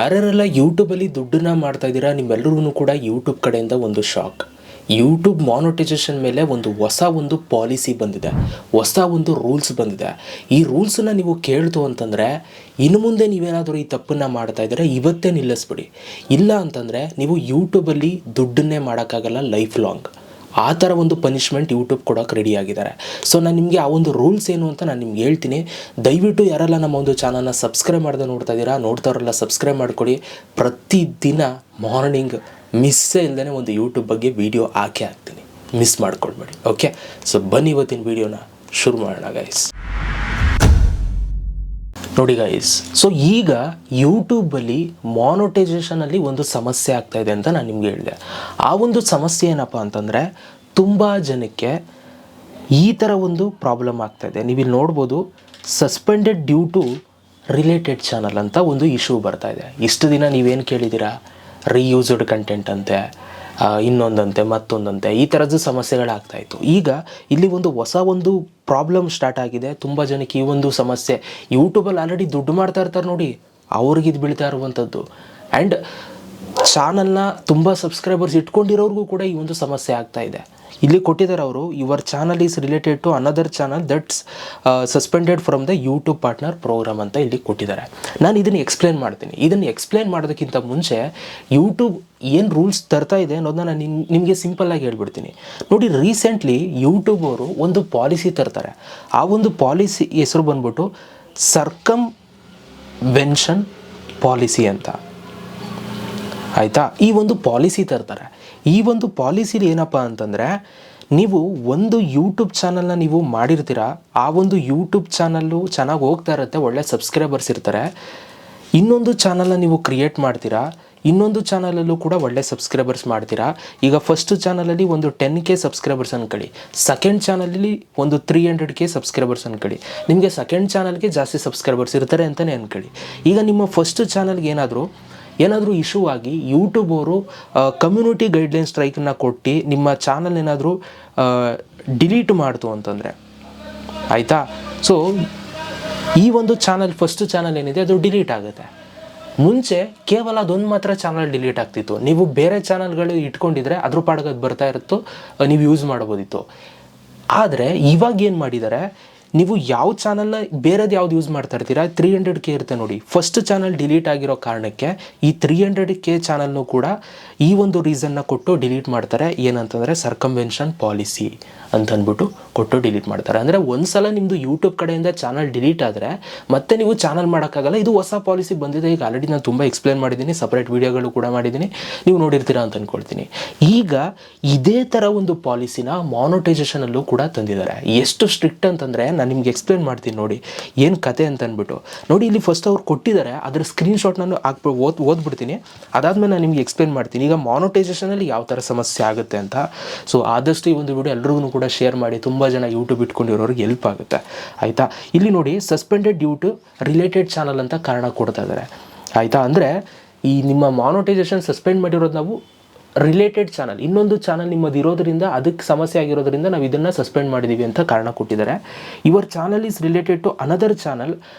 ಯಾರ್ಯಾರೆಲ್ಲ ಯೂಟ್ಯೂಬಲ್ಲಿ ದುಡ್ಡನ್ನ ಮಾಡ್ತಾ ಇದ್ದೀರಾ ನಿಮ್ಮೆಲ್ಲರಿಗೂ ಕೂಡ ಯೂಟ್ಯೂಬ್ ಕಡೆಯಿಂದ ಒಂದು ಶಾಕ್. ಯೂಟ್ಯೂಬ್ ಮಾನಿಟೈಸೇಷನ್ ಮೇಲೆ ಒಂದು ಪಾಲಿಸಿ ಬಂದಿದೆ, ಹೊಸ ಒಂದು ರೂಲ್ಸ್ ಬಂದಿದೆ. ಈ ರೂಲ್ಸನ್ನು ನೀವು ಕೇಳ್ತು ಅಂತಂದರೆ ಇನ್ನು ಮುಂದೆ ನೀವೇನಾದರೂ ಈ ತಪ್ಪನ್ನು ಮಾಡ್ತಾ ಇದ್ದರೆ ಇವತ್ತೇ ನಿಲ್ಲಿಸ್ಬಿಡಿ. ಇಲ್ಲ ಅಂತಂದರೆ ನೀವು ಯೂಟ್ಯೂಬಲ್ಲಿ ದುಡ್ಡನ್ನೇ ಮಾಡೋಕ್ಕಾಗಲ್ಲ ಲೈಫ್ ಲಾಂಗ್. ಆ ಥರ ಒಂದು ಪನಿಷ್ಮೆಂಟ್ ಯೂಟ್ಯೂಬ್ ಕೊಡೋಕೆ ರೆಡಿ ಆಗಿದ್ದಾರೆ. ಸೊ ನಾನು ನಿಮಗೆ ಆ ಒಂದು ರೂಲ್ಸ್ ಏನು ಅಂತ ನಾನು ನಿಮ್ಗೆ ಹೇಳ್ತೀನಿ. ದಯವಿಟ್ಟು ಯಾರೆಲ್ಲ ನಮ್ಮ ಒಂದು ಚಾನಲ್ನ ಸಬ್ಸ್ಕ್ರೈಬ್ ಮಾಡದೆ ನೋಡ್ತಾರಲ್ಲ ಸಬ್ಸ್ಕ್ರೈಬ್ ಮಾಡ್ಕೊಳ್ಳಿ. ಪ್ರತಿದಿನ ಮಾರ್ನಿಂಗ್ ಮಿಸ್ಸೇ ಇಲ್ಲದೇ ಒಂದು ಯೂಟ್ಯೂಬ್ ಬಗ್ಗೆ ವೀಡಿಯೋ ಹಾಕ್ತೀನಿ, ಮಿಸ್ ಮಾಡ್ಕೊಳ್ಬೇಡಿ. ಓಕೆ, ಸೊ ಬನ್ನಿ ಇವತ್ತಿನ ವೀಡಿಯೋನ ಶುರು ಮಾಡೋಣ ಗೈಸ್. ನೋಡಿ ಗೈಸ್, ಸೊ ಈಗ ಯೂಟ್ಯೂಬಲ್ಲಿ ಮಾನಿಟೈಸೇಷನಲ್ಲಿ ಒಂದು ಸಮಸ್ಯೆ ಆಗ್ತಾಯಿದೆ ಅಂತ ನಾನು ನಿಮ್ಗೆ ಹೇಳಿದೆ. ಆ ಒಂದು ಸಮಸ್ಯೆ ಏನಪ್ಪ ಅಂತಂದರೆ ತುಂಬ ಜನಕ್ಕೆ ಈ ಥರ ಒಂದು ಪ್ರಾಬ್ಲಮ್ ಆಗ್ತಾಯಿದೆ. ನೀವಿಲ್ಲಿ ನೋಡ್ಬೋದು, suspended due to related channel ಅಂತ ಒಂದು ಇಶ್ಯೂ ಬರ್ತಾಯಿದೆ. ಇಷ್ಟು ದಿನ ನೀವೇನು ಕೇಳಿದ್ದೀರಾ, ರೀಯೂಸ್ಡ್ ಕಂಟೆಂಟ್ ಅಂತೆ, ಇನ್ನೊಂದಂತೆ ಮತ್ತೊಂದಂತೆ, ಈ ಥರದ್ದು ಸಮಸ್ಯೆಗಳಾಗ್ತಾಯಿತ್ತು. ಈಗ ಇಲ್ಲಿ ಹೊಸ ಒಂದು ಪ್ರಾಬ್ಲಮ್ ಸ್ಟಾರ್ಟ್ ಆಗಿದೆ. ತುಂಬ ಜನಕ್ಕೆ ಈ ಒಂದು ಸಮಸ್ಯೆ, ಯೂಟ್ಯೂಬಲ್ಲಿ ಆಲ್ರೆಡಿ ದುಡ್ಡು ಮಾಡ್ತಾ ಇರ್ತಾರೆ ನೋಡಿ, ಅವ್ರಿಗೆ ಇದು ಬೀಳ್ತಾ ಇರುವಂಥದ್ದು. ಆ್ಯಂಡ್ ಚಾನಲ್ನ ತುಂಬ ಸಬ್ಸ್ಕ್ರೈಬರ್ಸ್ ಇಟ್ಕೊಂಡಿರೋರಿಗೂ ಕೂಡ ಈ ಒಂದು ಸಮಸ್ಯೆ ಆಗ್ತಾಯಿದೆ. ಇಲ್ಲಿ ಕೊಟ್ಟಿದ್ದಾರೆ ಅವರು, your channel is related to another channel that's suspended from the YouTube partner program ಅಂತ ಇಲ್ಲಿ ಕೊಟ್ಟಿದ್ದಾರೆ. ನಾನು ಇದನ್ನು ಎಕ್ಸ್ಪ್ಲೇನ್ ಮಾಡ್ತೀನಿ. ಇದನ್ನು ಎಕ್ಸ್ಪ್ಲೇನ್ ಮಾಡೋದಕ್ಕಿಂತ ಮುಂಚೆ ಯೂಟ್ಯೂಬ್ ಏನು ರೂಲ್ಸ್ ತರ್ತಾ ಇದೆ ಅನ್ನೋದನ್ನ ನಾನು ನಿಮಗೆ ಸಿಂಪಲ್ಲಾಗಿ ಹೇಳ್ಬಿಡ್ತೀನಿ. ನೋಡಿ, ರೀಸೆಂಟ್ಲಿ ಯೂಟ್ಯೂಬ್ ಅವರು ಒಂದು ಪಾಲಿಸಿ ತರ್ತಾರೆ. ಆ ಒಂದು ಪಾಲಿಸಿ ಹೆಸರು ಬಂದ್ಬಿಟ್ಟು ಸರ್ಕಮ್ವೆನ್ಷನ್ ಪಾಲಿಸಿ ಅಂತ, ಆಯಿತಾ? ಈ ಒಂದು ಪಾಲಿಸಿ ತರ್ತಾರೆ. ಈ ಒಂದು ಪಾಲಿಸಿಲಿ ಏನಪ್ಪ ಅಂತಂದರೆ, ನೀವು ಒಂದು ಯೂಟ್ಯೂಬ್ ಚಾನಲ್ನ ನೀವು ಮಾಡಿರ್ತೀರ, ಆ ಒಂದು ಯೂಟ್ಯೂಬ್ ಚಾನಲ್ಲು ಚೆನ್ನಾಗಿ ಹೋಗ್ತಾ ಇರುತ್ತೆ, ಒಳ್ಳೆ ಸಬ್ಸ್ಕ್ರೈಬರ್ಸ್ ಇರ್ತಾರೆ. ಇನ್ನೊಂದು ಚಾನಲ್ನ ನೀವು ಕ್ರಿಯೇಟ್ ಮಾಡ್ತೀರಾ, ಇನ್ನೊಂದು ಚಾನಲಲ್ಲೂ ಕೂಡ ಒಳ್ಳೆ ಸಬ್ಸ್ಕ್ರೈಬರ್ಸ್ ಮಾಡ್ತೀರಾ. ಈಗ ಫಸ್ಟ್ ಚಾನಲಲ್ಲಿ ಒಂದು 10K ಸಬ್ಸ್ಕ್ರೈಬರ್ಸ್ ಅನ್ಕೊಳ್ಳಿ, ಸೆಕೆಂಡ್ ಚಾನಲಲ್ಲಿ ಒಂದು 300K ಸಬ್ಸ್ಕ್ರೈಬರ್ಸ್ ಅನ್ಕೊಳ್ಳಿ. ನಿಮಗೆ ಸೆಕೆಂಡ್ ಚಾನಲ್ಗೆ ಜಾಸ್ತಿ ಸಬ್ಸ್ಕ್ರೈಬರ್ಸ್ ಇರ್ತಾರೆ ಅಂತಲೇ ಅನ್ಕೊಳ್ಳಿ. ಈಗ ನಿಮ್ಮ ಫಸ್ಟ್ ಚಾನಲ್ಗೆ ಏನಾದರೂ ಇಶ್ಯೂ ಆಗಿ ಯೂಟ್ಯೂಬ್ ಅವರು ಕಮ್ಯುನಿಟಿ ಗೈಡ್ಲೈನ್ ಸ್ಟ್ರೈಕನ್ನು ಕೊಟ್ಟು ನಿಮ್ಮ ಚಾನಲ್ ಏನಾದರೂ ಡಿಲೀಟ್ ಮಾಡ್ತು ಅಂತಂದರೆ, ಆಯಿತಾ? ಸೊ ಈ ಒಂದು ಚಾನಲ್, ಫಸ್ಟ್ ಚಾನಲ್ ಏನಿದೆ ಅದು ಡಿಲೀಟ್ ಆಗುತ್ತೆ. ಮುಂಚೆ ಕೇವಲ ಅದೊಂದು ಮಾತ್ರ ಚಾನಲ್ ಡಿಲೀಟ್ ಆಗ್ತಿತ್ತು. ನೀವು ಬೇರೆ ಚಾನಲ್ಗಳು ಇಟ್ಕೊಂಡಿದ್ರೆ ಅದ್ರ ಪಾಡಿಗೆ ಅದು ಬರ್ತಾ ಇರುತ್ತೋ, ನೀವು ಯೂಸ್ ಮಾಡ್ಬೋದಿತ್ತು. ಆದರೆ ಇವಾಗ ಏನು ಮಾಡಿದ್ದಾರೆ, ನೀವು ಯಾವ ಚಾನಲ್ನ ಬೇರೆದು ಯಾವ್ದು ಯೂಸ್ ಮಾಡ್ತಾ ಇರ್ತೀರಾ, 300K ಇರುತ್ತೆ ನೋಡಿ. ಫಸ್ಟ್ ಚಾನಲ್ ಡಿಲೀಟ್ ಆಗಿರೋ ಕಾರಣಕ್ಕೆ ಈ 300K ಚಾನಲ್ನು ಕೂಡ ಈ ಒಂದು ರೀಸನ್ನ ಕೊಟ್ಟು ಡಿಲೀಟ್ ಮಾಡ್ತಾರೆ. ಏನಂತಂದರೆ ಸರ್ಕಮ್ವೆನ್ಷನ್ ಪಾಲಿಸಿ ಅಂತಂದ್ಬಿಟ್ಟು ಕೊಟ್ಟು ಡಿಲೀಟ್ ಮಾಡ್ತಾರೆ. ಅಂದರೆ ಒಂದು ಸಲ ನಿಮ್ಮದು ಯೂಟ್ಯೂಬ್ ಕಡೆಯಿಂದ ಚಾನಲ್ ಡಿಲೀಟ್ ಆದರೆ ಮತ್ತೆ ನೀವು ಚಾನಲ್ ಮಾಡೋಕ್ಕಾಗಲ್ಲ. ಇದು ಹೊಸ ಪಾಲಿಸಿ ಬಂದಿದೆ. ಈಗ ಆಲ್ರೆಡಿ ನಾನು ತುಂಬ ಎಕ್ಸ್ಪ್ಲೇನ್ ಮಾಡಿದ್ದೀನಿ, ಸಪ್ರೇಟ್ ವೀಡಿಯೋಗಳು ಕೂಡ ಮಾಡಿದ್ದೀನಿ, ನೀವು ನೋಡಿರ್ತೀರಾ ಅಂತ ಅಂದ್ಕೊಳ್ತೀನಿ. ಈಗ ಇದೇ ಥರ ಒಂದು ಪಾಲಿಸಿನ ಮಾನಿಟೈಸೇಷನಲ್ಲೂ ಕೂಡ ತಂದಿದ್ದಾರೆ. ಎಷ್ಟು ಸ್ಟ್ರಿಕ್ಟ್ ಅಂತಂದರೆ ನಾನು ನಿಮ್ಗೆ ಎಕ್ಸ್ಪ್ಲೇನ್ ಮಾಡ್ತೀನಿ ನೋಡಿ ಏನು ಕತೆ ಅಂತ ಅಂದ್ಬಿಟ್ಟು. ನೋಡಿ, ಇಲ್ಲಿ ಫಸ್ಟ್ ಅವ್ರು ಕೊಟ್ಟಿದ್ದಾರೆ, ಅದರ ಸ್ಕ್ರೀನ್ಶಾಟ್ ನಾನು ಓದ್ಬಿಡ್ತೀನಿ. ಅದಾದಮೇಲೆ ನಾನು ನಿಮ್ಗೆ ಎಕ್ಸ್ಪ್ಲೇನ್ ಮಾಡ್ತೀನಿ ಈಗ ಮಾನಿಟೈಸೇಷನಲ್ಲಿ ಯಾವ ಥರ ಸಮಸ್ಯೆ ಆಗುತ್ತೆ ಅಂತ. ಸೊ ಆದಷ್ಟು ಈ ಒಂದು ವಿಡಿಯೋ ಎಲ್ರಿಗೂ ಕೂಡ ಶೇರ್ ಮಾಡಿ, ತುಂಬ ಜನ ಯೂಟ್ಯೂಬ್ ಇಟ್ಕೊಂಡಿರೋರಿಗೆ ಹೆಲ್ಪ್ ಆಗುತ್ತೆ, ಆಯಿತಾ? ಇಲ್ಲಿ ನೋಡಿ, suspended due to related channel ಅಂತ ಕಾರಣ ಕೊಡ್ತಾ ಇದ್ದಾರೆ, ಆಯಿತಾ? ಅಂದರೆ ಈ ನಿಮ್ಮ ಮಾನಿಟೈಸೇಷನ್ ಸಸ್ಪೆಂಡ್ ಮಾಡಿರೋದು ನಾವು ರಿಲೇಟೆಡ್ ಚಾನಲ್, ಇನ್ನೊಂದು ಚಾನಲ್ ನಿಮ್ಮದು ಇರೋದ್ರಿಂದ, ಅದಕ್ಕೆ ಸಮಸ್ಯೆ ಆಗಿರೋದ್ರಿಂದ ನಾವು ಇದನ್ನು ಸಸ್ಪೆಂಡ್ ಮಾಡಿದ್ದೀವಿ ಅಂತ ಕಾರಣ ಕೊಟ್ಟಿದ್ದಾರೆ. Your channel is related to another channel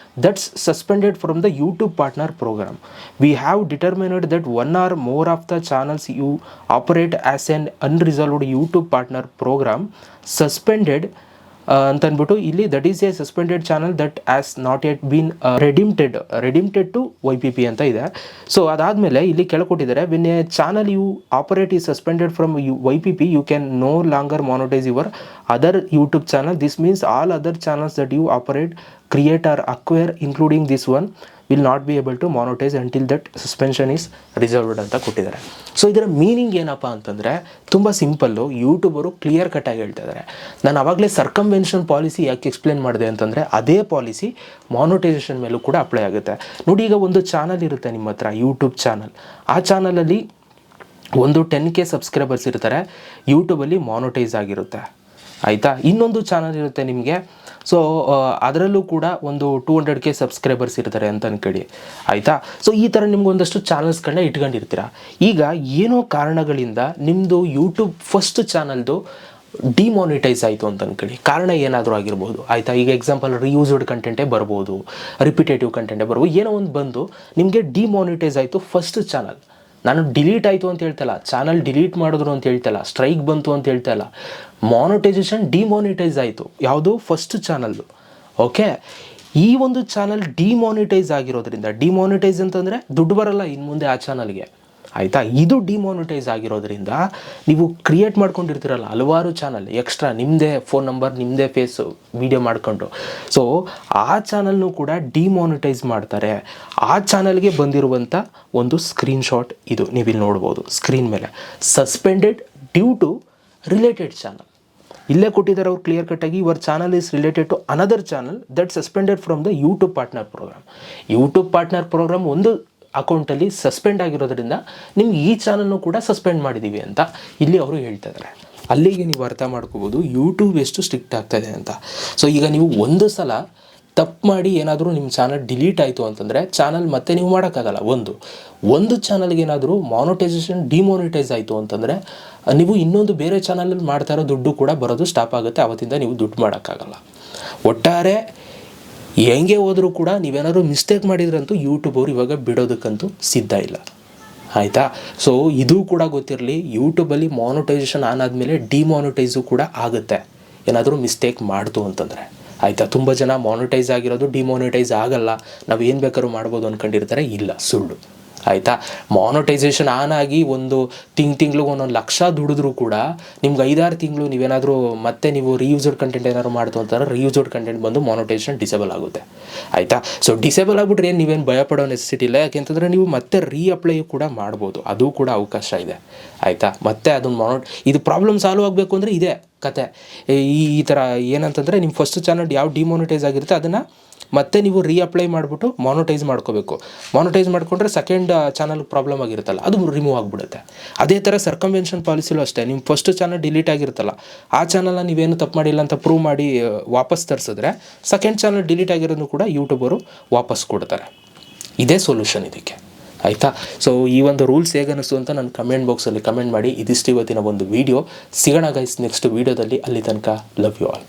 that's suspended from the YouTube partner program. We have determined that one or more of the channels you operate as an unresolved YouTube partner program suspended ಅಂತಂದ್ಬಿಟ್ಟು ಇಲ್ಲಿ that is a suspended channel that has not yet been redeemed to YPP ಅಂತ ಇದೆ. So ಅದಾದಮೇಲೆ ಇಲ್ಲಿ ಕೆಳಕೊಟ್ಟಿದ್ದಾರೆ, when a channel you operate is suspended from YPP you can no longer monetize your other YouTube channel. This means all other channels that you operate, create or acquire including this one will not be able to monetize until that suspension is reserved ಅಂತ ಕೊಟ್ಟಿದ್ದಾರೆ. So ಇದರ meaning ಏನಪ್ಪ ಅಂತಂದರೆ ತುಂಬ simple, YouTuber clear ಕಟ್ಟಾಗಿ ಹೇಳ್ತಾ ಇದ್ದಾರೆ. ನಾನು ಆವಾಗಲೇ ಸರ್ಕಮ್ವೆನ್ಷನ್ ಪಾಲಿಸಿ ಯಾಕೆ ಎಕ್ಸ್ಪ್ಲೇನ್ ಮಾಡಿದೆ ಅಂತಂದರೆ ಅದೇ ಪಾಲಿಸಿ ಮಾನಿಟೈಸೇಷನ್ ಮೇಲೂ ಕೂಡ ಅಪ್ಲೈ ಆಗುತ್ತೆ. ನೋಡಿ, ಈಗ ಒಂದು ಚಾನಲ್ ಇರುತ್ತೆ ನಿಮ್ಮ ಹತ್ರ, ಯೂಟ್ಯೂಬ್ ಚಾನಲ್. ಆ ಚಾನಲಲ್ಲಿ ಒಂದು 10K ಸಬ್ಸ್ಕ್ರೈಬರ್ಸ್ ಇರ್ತಾರೆ, ಯೂಟ್ಯೂಬಲ್ಲಿ ಮಾನಿಟೈಸ್ ಆಗಿರುತ್ತೆ, ಆಯಿತಾ? ಇನ್ನೊಂದು ಚಾನಲ್ ಇರುತ್ತೆ ನಿಮಗೆ, ಸೊ ಅದರಲ್ಲೂ ಕೂಡ ಒಂದು 200K ಸಬ್ಸ್ಕ್ರೈಬರ್ಸ್ ಇರ್ತಾರೆ ಅಂತ ಅನ್ಕೊಳ್ಳಿ, ಆಯಿತಾ? ಸೊ ಈ ಥರ ನಿಮ್ಗೆ ಒಂದಷ್ಟು ಚಾನಲ್ಸ್ಗಳನ್ನ ಇಟ್ಕೊಂಡಿರ್ತೀರ. ಈಗ ಏನೋ ಕಾರಣಗಳಿಂದ ನಿಮ್ಮದು ಯೂಟ್ಯೂಬ್ ಫಸ್ಟ್ ಚಾನಲ್ದು ಡಿಮಾನಿಟೈಸ್ ಆಯಿತು ಅಂತ ಅನ್ಕೊಳ್ಳಿ, ಕಾರಣ ಏನಾದರೂ ಆಗಿರ್ಬೋದು ಆಯಿತಾ. ಈಗ ಎಕ್ಸಾಂಪಲ್ ರಿಯೂಸ್ಡ್ ಕಂಟೆಂಟೇ ಬರ್ಬೋದು, ರಿಪಿಟೇಟಿವ್ ಕಂಟೆಂಟೇ ಬರ್ಬೋದು, ಏನೋ ಒಂದು ಬಂದು ನಿಮಗೆ ಡಿಮಾನಿಟೈಸ್ ಆಯಿತು ಫಸ್ಟ್ ಚಾನಲ್. ನಾನು ಡಿಲೀಟ್ ಆಯಿತು ಅಂತ ಹೇಳ್ತಲ್ಲ, ಚಾನಲ್ ಡಿಲೀಟ್ ಮಾಡಿದ್ರು ಅಂತ ಹೇಳ್ತಲ್ಲ, ಸ್ಟ್ರೈಕ್ ಬಂತು ಅಂತ ಹೇಳ್ತಾ ಇಲ್ಲ, ಮಾನಿಟೈಸೇಷನ್ ಡಿಮಾನಿಟೈಸ್ ಆಯಿತು ಯಾವುದು ಫಸ್ಟ್ ಚಾನಲ್ಲು. ಓಕೆ, ಈ ಒಂದು ಚಾನಲ್ ಡಿಮಾನಿಟೈಸ್ ಆಗಿರೋದ್ರಿಂದ, ಡಿಮಾನಿಟೈಸ್ ಅಂತಂದರೆ ದುಡ್ಡು ಬರಲ್ಲ ಇನ್ನು ಮುಂದೆ ಆ ಚಾನಲ್ಗೆ ಆಯಿತಾ. ಇದು ಡಿಮಾನಿಟೈಸ್ ಆಗಿರೋದ್ರಿಂದ ನೀವು ಕ್ರಿಯೇಟ್ ಮಾಡ್ಕೊಂಡಿರ್ತೀರಲ್ಲ ಹಲವಾರು ಚಾನಲ್ ಎಕ್ಸ್ಟ್ರಾ, ನಿಮ್ಮದೇ ಫೋನ್ ನಂಬರ್ ನಿಮ್ಮದೇ ಫೇಸು ವೀಡಿಯೋ ಮಾಡ್ಕೊಂಡು, ಸೊ ಆ ಚಾನಲ್ನು ಕೂಡ ಡಿಮಾನಿಟೈಸ್ ಮಾಡ್ತಾರೆ. ಆ ಚಾನಲ್ಗೆ ಬಂದಿರುವಂಥ ಒಂದು ಸ್ಕ್ರೀನ್ಶಾಟ್ ಇದು ನೀವಿಲ್ಲಿ ನೋಡ್ಬೋದು ಸ್ಕ್ರೀನ್ ಮೇಲೆ. Suspended due to related channel. ಇಲ್ಲೇ ಕೊಟ್ಟಿದ್ದಾರೆ ಅವ್ರು ಕ್ಲಿಯರ್ ಕಟ್ಟಾಗಿ, your channel is related to another channel that suspended from the YouTube partner program. YouTube partner program ಒಂದು ಅಕೌಂಟಲ್ಲಿ ಸಸ್ಪೆಂಡ್ ಆಗಿರೋದ್ರಿಂದ ನಿಮ್ಗೆ ಈ ಚಾನಲ್ನು ಕೂಡ ಸಸ್ಪೆಂಡ್ ಮಾಡಿದ್ದೀವಿ ಅಂತ ಇಲ್ಲಿ ಅವರು ಹೇಳ್ತಾ ಇದ್ದಾರೆ. ಅಲ್ಲಿಗೆ ನೀವು ಅರ್ಥ ಮಾಡ್ಕೋಬೋದು ಯೂಟ್ಯೂಬ್ ಎಷ್ಟು ಸ್ಟ್ರಿಕ್ಟ್ ಆಗ್ತಾಯಿದೆ ಅಂತ. ಸೊ ಈಗ ನೀವು ಒಂದು ಸಲ ತಪ್ಪು ಮಾಡಿ ಏನಾದರೂ ನಿಮ್ಮ ಚಾನಲ್ ಡಿಲೀಟ್ ಆಯಿತು ಅಂತಂದರೆ ಚಾನಲ್ ಮತ್ತೆ ನೀವು ಮಾಡೋಕ್ಕಾಗಲ್ಲ. ಒಂದು ಚಾನಲ್ಗೆ ಏನಾದರೂ ಮಾನಿಟೈಸೇಷನ್ ಡಿಮಾನಿಟೈಸ್ ಆಯಿತು ಅಂತಂದರೆ ನೀವು ಇನ್ನೊಂದು ಬೇರೆ ಚಾನಲಲ್ಲಿ ಮಾಡ್ತಾ ಇರೋ ದುಡ್ಡು ಕೂಡ ಬರೋದು ಸ್ಟಾಪ್ ಆಗುತ್ತೆ, ಆವತ್ತಿಂದ ನೀವು ದುಡ್ಡು ಮಾಡೋಕ್ಕಾಗಲ್ಲ. ಒಟ್ಟಾರೆ ಹೆಂಗೆ ಹೋದರೂ ಕೂಡ ನೀವೇನಾದರೂ ಮಿಸ್ಟೇಕ್ ಮಾಡಿದ್ರಂತೂ ಯೂಟ್ಯೂಬ್ ಅವರು ಇವಾಗ ಬಿಡೋದಕ್ಕಂತೂ ಸಿದ್ಧ ಇಲ್ಲ ಆಯಿತಾ. ಸೊ ಇದು ಕೂಡ ಗೊತ್ತಿರಲಿ, ಯೂಟ್ಯೂಬಲ್ಲಿ ಮಾನಿಟೈಸೇಷನ್ ಆನ್ ಆದಮೇಲೆ ಡಿಮಾನಿಟೈಸು ಕೂಡ ಆಗುತ್ತೆ ಏನಾದರೂ ಮಿಸ್ಟೇಕ್ ಮಾಡ್ತು ಅಂತಂದರೆ ಆಯಿತಾ. ತುಂಬ ಜನ ಮಾನಿಟೈಸ್ ಆಗಿರೋದು ಡಿಮಾನಿಟೈಸ್ ಆಗಲ್ಲ, ನಾವು ಏನು ಬೇಕಾದ್ರೂ ಮಾಡ್ಬೋದು ಅಂದ್ಕೊಂಡಿರ್ತಾರೆ, ಇಲ್ಲ, ಸುಳ್ಳು ಆಯಿತಾ. ಮಾನಿಟೈಸೇಷನ್ ಆನ್ ಆಗಿ ಒಂದು ತಿಂಗ್ಳಿಗೆ ಒಂದೊಂದು ಲಕ್ಷ ದುಡಿದ್ರೂ ಕೂಡ ನಿಮ್ಗೆ 5-6 ತಿಂಗಳು ನೀವೇನಾದರೂ ಮತ್ತೆ ನೀವು ರಿಯೂಸ್ಡ್ ಕಂಟೆಂಟ್ ಏನಾದ್ರು ಮಾಡ್ತು ಅಂತಾರೆ, ರಿಯೂಸ್ಡ್ ಕಂಟೆಂಟ್ ಬಂದು ಮಾನಿಟೈಸೇಷನ್ ಡಿಸೇಬಲ್ ಆಗುತ್ತೆ ಆಯಿತಾ. ಸೊ ಡಿಸೇಬಲ್ ಆಗಿಬಿಟ್ರೆ ಏನು ನೀವೇನು ಭಯಪಡೋ ನೆಸೆಸಿಟಿ ಇಲ್ಲ, ಯಾಕೆಂತಂದರೆ ನೀವು ಮತ್ತೆ ರೀಅಪ್ಲೈ ಕೂಡ ಮಾಡ್ಬೋದು, ಅದು ಕೂಡ ಅವಕಾಶ ಇದೆ ಆಯಿತಾ. ಮತ್ತೆ ಅದನ್ನು ಇದು ಪ್ರಾಬ್ಲಮ್ ಸಾಲ್ವ್ ಆಗಬೇಕು ಅಂದರೆ ಇದೆ ಕತೆ. ಈ ಥರ ಏನಂತಂದರೆ ನಿಮ್ಮ ಫಸ್ಟ್ ಚಾನಲ್ ಯಾವ ಡಿಮಾನಿಟೈಸ್ ಆಗಿರುತ್ತೆ ಅದನ್ನು ಮತ್ತೆ ನೀವು ರೀಅಪ್ಲೈ ಮಾಡಿಬಿಟ್ಟು ಮಾನಿಟೈಸ್ ಮಾಡ್ಕೋಬೇಕು. ಮಾನಿಟೈಸ್ ಮಾಡಿಕೊಂಡ್ರೆ ಸೆಕೆಂಡ್ ಚಾನಲ್ಗೆ ಪ್ರಾಬ್ಲಮ್ ಆಗಿರುತ್ತಲ್ಲ ಅದು ರಿಮೂವ್ ಆಗಿಬಿಡುತ್ತೆ. ಅದೇ ಥರ ಸರ್ಕಮ್ವೆನ್ಷನ್ ಪಾಲಿಸಿಲೂ ಅಷ್ಟೇ, ನಿಮ್ಮ ಫಸ್ಟ್ ಚಾನಲ್ ಡಿಲೀಟ್ ಆಗಿರುತ್ತಲ್ಲ ಆ ಚಾನಲ್ನ ನೀವೇನು ತಪ್ಪು ಮಾಡಿಲ್ಲ ಅಂತ ಪ್ರೂವ್ ಮಾಡಿ ವಾಪಸ್ ತರಿಸಿದ್ರೆ ಸೆಕೆಂಡ್ ಚಾನಲ್ ಡಿಲೀಟ್ ಆಗಿರೋದನ್ನು ಕೂಡ ಯೂಟ್ಯೂಬರು ವಾಪಸ್ ಕೊಡ್ತಾರೆ. ಇದೇ ಸೊಲ್ಯೂಷನ್ ಇದಕ್ಕೆ ಆಯಿತಾ. ಸೊ ಈ ಒಂದು ರೂಲ್ಸ್ ಹೇಗನ್ನಿಸ್ತು ಅಂತ ನಾನು ಕಮೆಂಟ್ ಬಾಕ್ಸಲ್ಲಿ ಕಮೆಂಟ್ ಮಾಡಿ. ಇದಿಷ್ಟು ಇವತ್ತಿನ ಒಂದು ವೀಡಿಯೋ. ಸಿಗೋಣ ಗೈಸ್ ನೆಕ್ಸ್ಟ್ ವೀಡಿಯೋದಲ್ಲಿ. ಅಲ್ಲಿ ತನಕ ಲವ್ ಯು ಆಲ್.